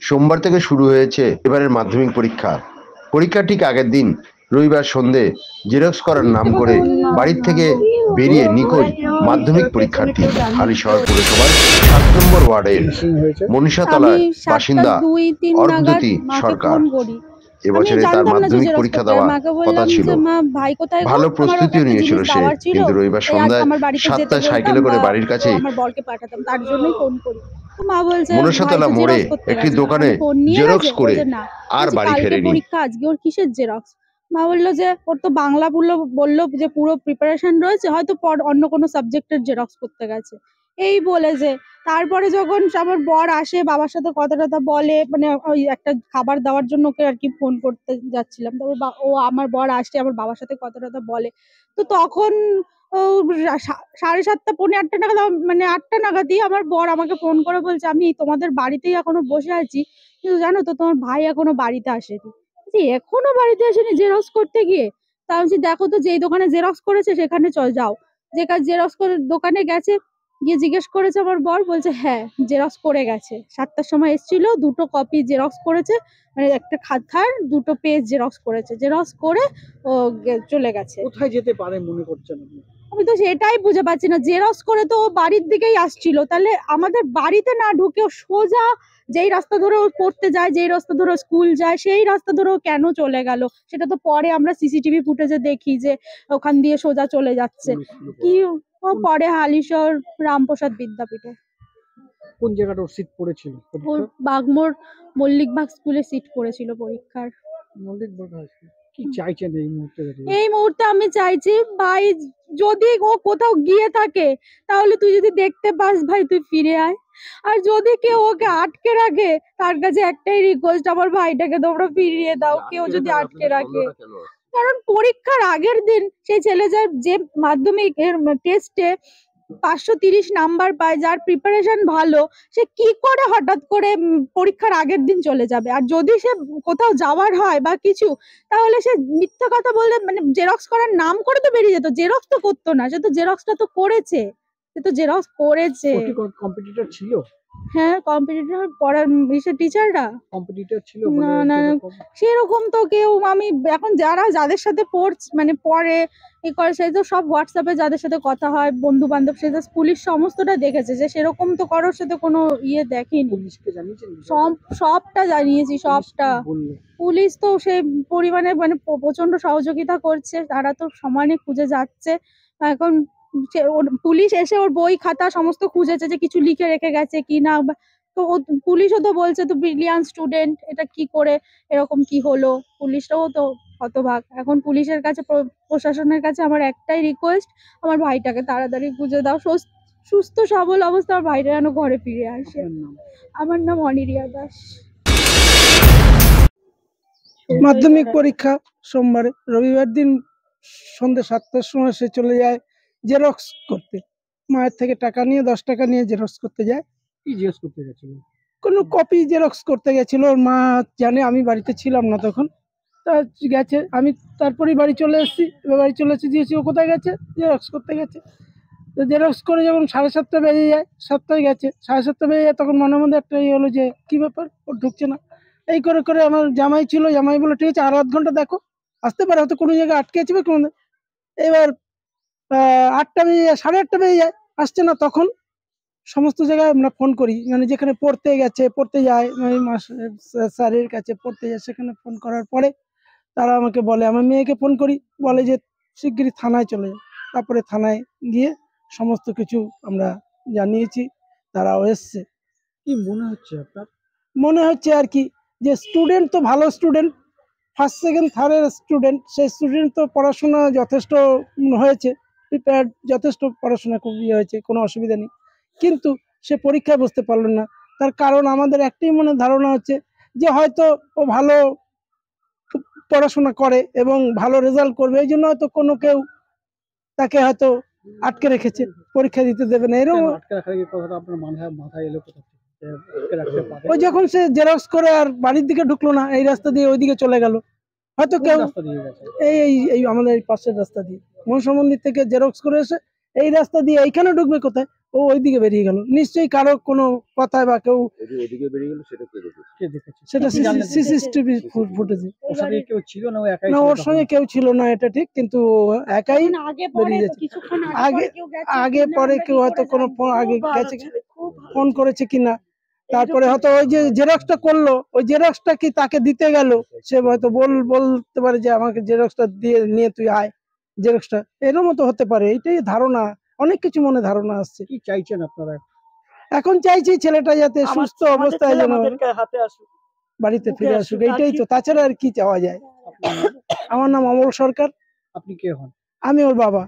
সোমবার থেকে শুরু হয়েছে এবারের মাধ্যমিক পরীক্ষা। পরীক্ষার ঠিক আগের দিন রবিবার সন্ধে জেরক্স করার নাম করে বাড়ির থেকে বেরিয়ে নিখোঁজ মাধ্যমিক পরীক্ষার্থী। হালিশহর পুরসভার ৭ নম্বর ওয়ার্ডের মনীষাতলার বাসিন্দা অর্ধতী সরকার। এবছরে তার মাধ্যমিক পরীক্ষা দেওয়ার কথা ছিল, ভালো প্রস্তুতিও নিয়েছিল সে, কিন্তু রবিবার সন্ধ্যায় ৭টায় সাইকেলে করে বাড়ির কাছে মনসাতলা মোড়ে একটি দোকানে জেরক্স করে আর বাড়ি ফেরেনি। পরীক্ষা আজকে ওর কিসের জেরক্স? মা বললো যে ওর তো বাংলা বললো যে পুরো প্রিপারেশন রয়েছে, হয়তো অন্য কোনো সাবজেক্টের জেরক্স করতে গেছে এই বলে। যে তারপরে যখন আমার বর আসে, বাবার সাথে কথা টথা বলে, মানে ওই একটা খাবার দেওয়ার জন্য ওকে আর কি ফোন করতে যাচ্ছিলাম, তারপর ও আমার বর আসে, আমার বাবার সাথে কথা টথা বলে। তো তখন 7:30 পৌনে 8টা নাগাদ, মানে 8টা নাগাদই আমার বর আমাকে ফোন করে বলছে, আমি তোমাদের বাড়িতেই এখনো বসে আছি, কিন্তু জানো তো তোমার ভাই এখনো বাড়িতে আসেনি। এখনো বাড়িতে আসেনি জেরক্স করতে গিয়ে? তা বলছি দেখো তো যেই দোকানে জেরক্স করেছে সেখানে যাও। যে কাজ জেরক্স করে দোকানে গেছে, গিয়ে জিজ্ঞেস করেছে আমার বর, বলছে হ্যাঁ জেরক্স করে গেছে, 7টার সময় এসেছিল, 2টো কপি জেরক্স করেছে, মানে একটা খাতার 2টো পেজ জেরক্স করেছে, জেরক্স করে ও চলে গেছে। কোথায় যেতে পারে মনে করছেন আপনি? আমি তো সেটাই বুঝে পাচ্ছি না, জেরক্স করে তো ও বাড়ির দিকেই আসছিল, তাহলে আমাদের বাড়িতে না ঢুকে ও সোজা যেই রাস্তা ধরে ও পড়তে যায়, যেই রাস্তা ধরে স্কুল যায়, সেই রাস্তা ধরে ও কেন চলে গেল? সেটা তো পরে আমরা সিসিটিভি ফুটেজে দেখি যে ওখান দিয়ে সোজা চলে যাচ্ছে। কি ও পরে হালিশহর রামপ্রসাদ বিদ্যাপীঠে। কোন জায়গাটা ওর সিট পড়েছিল? ওর বাগমোড় মল্লিকবাগ স্কুলে সিট পড়েছিল পরীক্ষার। মল্লিকবাগ কি চাইছেন এই মুহূর্তে? এই মুহূর্তে আমি চাইছি ভাই, যদি ও কোথাও গিয়ে থাকে তাহলে তুই যদি দেখতে পাস ভাই তুই ফিরে আয়, আর যদি কেউ ওকে আটকে রাখে তার কাছে একটাই রিকোয়েস্ট, আমার ভাইটাকে তোমরা ফিরিয়ে দাও, কেউ যদি আটকে রাখে। কারণ পরীক্ষার আগের দিন সেই ছেলে যে মাধ্যমিক টেস্টে 530 নাম্বার পায়, যার প্রিপারেশন ভালো, সে কি করে হঠাৎ করে পরীক্ষার আগের দিন চলে যাবে? আর যদি সে কোথাও যাওয়ার হয় বা কিছু, তাহলে সে মিথ্যা কথা বললে, মানে জেরক্স করার নাম করে তো বেরিয়ে যেত, জেরক্স তো করতো না, সে তো জেরক্সটা তো করেছে, সে তো জেরক্স করেছে। কম্পিটিটর ছিল? হ্যাঁ কম্পিটিটর পড়ার টিচাররা কম্পিটিটর ছিল? না না সেরকম তো কেউ, আমি এখন যাদের সাথে মানে পড়ে এ করে, সেই তো সব হোয়াটসঅ্যাপে যাদের সাথে কথা হয়, বন্ধু বান্ধব, সে পুলিশ সমস্তটা দেখেছে, যে সেরকম তো কারোর সাথে কোনো ইয়ে দেখেনি। পুলিশকে জানিয়েছেন? সবটা জানিয়েছি, সবটা। পুলিশ তো সেই পরিমাণে মানে প্রচন্ড সহযোগিতা করছে, তারা তো সমানে খুঁজে যাচ্ছে। এখন পুলিশ এসে ওর বই খাতা সমস্ত খুঁজেছে যে কিছু লিখে রেখে গেছে কি না, তো পুলিশও তো বলছে তো ব্রিলিয়ান্ট স্টুডেন্ট, এটা কি করে এরকম কি হলো, পুলিশরাও তো হতবাক। এখন পুলিশের কাছে, প্রশাসনের কাছে আমার একটাই রিকোয়েস্ট, আমার ভাইটাকে তাড়াতাড়ি খুঁজে দাও, সুস্থ সবল অবস্থা আমার ভাইটা যেন ঘরে ফিরে আসে। আমার নাম অনিরিয়া দাস। মাধ্যমিক পরীক্ষা সোমবারে, রবিবার দিন সন্ধ্যে 7টার সময় সে চলে যায় জেরক্স করতে, মায়ের থেকে টাকা নিয়ে 10 টাকা নিয়ে জেরক্স করতে যায়। কি জেরক্স করতে গেছিল? কোনো কপি জেরক্স করতে গেছিল, ওর মা জানে, আমি বাড়িতে ছিলাম না তখন, তা গেছে, আমি তারপরেই বাড়ি চলে এসেছি। বাড়ি চলে এসে দিয়েছি, ও কোথায় গেছে? জেরক্স করতে গেছে। তো জেরক্স করে যখন 7:30 বেজে যায়, 7টায় গেছে, 7:30 বেজে যায়, তখন মনে মধ্যে একটা হলো যে কি ব্যাপার, ও ঢুকছে না। এই করে করে আমার জামাই ছিল, জামাই বলে ঠিক আছে আর আধ ঘন্টা দেখো, আসতে পারে, হয়তো কোনো জায়গায় আটকে আছে বা কোনো। এবার 8টা বেজে যায়, 8:30 বেজে যায়, আসছে না। তখন সমস্ত জায়গায় আমরা ফোন করি, মানে যেখানে পড়তে যায়, মানে স্যারের কাছে পড়তে যায়, সেখানে ফোন করার পরে তারা আমাকে বলে, আমার মেয়েকে ফোন করি, বলে যে শিগগিরই থানায় চলে যায়। তারপরে থানায় গিয়ে সমস্ত কিছু আমরা জানিয়েছি, তারাও এসছে। কি মনে হচ্ছে আপনার? মনে হচ্ছে আর কি যে স্টুডেন্ট তো ভালো স্টুডেন্ট, ফার্স্ট সেকেন্ড থার্ডের স্টুডেন্ট, সেই স্টুডেন্ট তো পড়াশোনা যথেষ্ট হয়েছে, প্রিপেয়ার্ড, যথেষ্ট পড়াশোনা খুব হয়েছে, কোনো অসুবিধা নেই, কিন্তু সে পরীক্ষায় বসতে পারলো না। তার কারণ আমাদের একটাই মনে ধারণা হচ্ছে যে হয়তো ও ভালো পড়াশোনা করে এবং ভালো রেজাল্ট করবে, এই জন্য হয়তো কোনো কেউ তাকে হয়তো আটকে রেখেছে, পরীক্ষা দিতে দেবে না। এরকম মাথায় এলো কোথা থেকে? ওই যখন সে জেরক্স করে আর বাড়ির দিকে ঢুকলো না, এই রাস্তা দিয়ে ওইদিকে চলে গেল, হয়তো কেউ এই আমাদের এই পাশের রাস্তা দিয়ে মনসা মন্দির থেকে জেরক্স করে এসে এই রাস্তা দিয়ে এইখানে ঢুকবে কোথায়, ও ওইদিকে বেরিয়ে গেল, নিশ্চয়ই কারো কোনো কথায় বা কেউ, কে দেখেছে? সেটা কি জানলেন? সিসিটিভি ফুটেজে। ওর সঙ্গে কেউ ছিল না, ও একাই না, ছিল ওর তখন? সঙ্গে কেউ ছিল না এটা ঠিক, কিন্তু ও একাই আগে পরে বেরিয়ে গেছে। কিছুক্ষণ আগে কেউ গেছে আগে কিনা পরে আমরা কেউ কি হয়তো করে কোনো জানবো? আগে খুব ভালো গেছে, ছেলে, খুব ভালো ফোন ছেলে। করেছে কিনা, তারপরে হয়তো ওই যে জেরক্সটা করলো, ওই জেরক্সটা কি তাকে দিতে গেল, সে হয়তো বলতে পারে যে আমাকে জেরক্সটা দিয়ে নিয়ে তুই আয় জেরক্সটা, এরকম তো হতে পারে, এইটাই ধারণা, অনেক কিছু মনে ধারণা আসছে। কি চাইছেন আপনারা? এখন চাইছি ছেলেটা যাতে সুস্থ অবস্থায় যেন হাতে আসুক। বাড়িতে ফিরে আসুক, এইটাই তো, তাছাড়া আর কি চাওয়া যায়। আপনার নাম? আমার নাম অমল সরকার, আপনি কে হন? আমি ওর বাবা।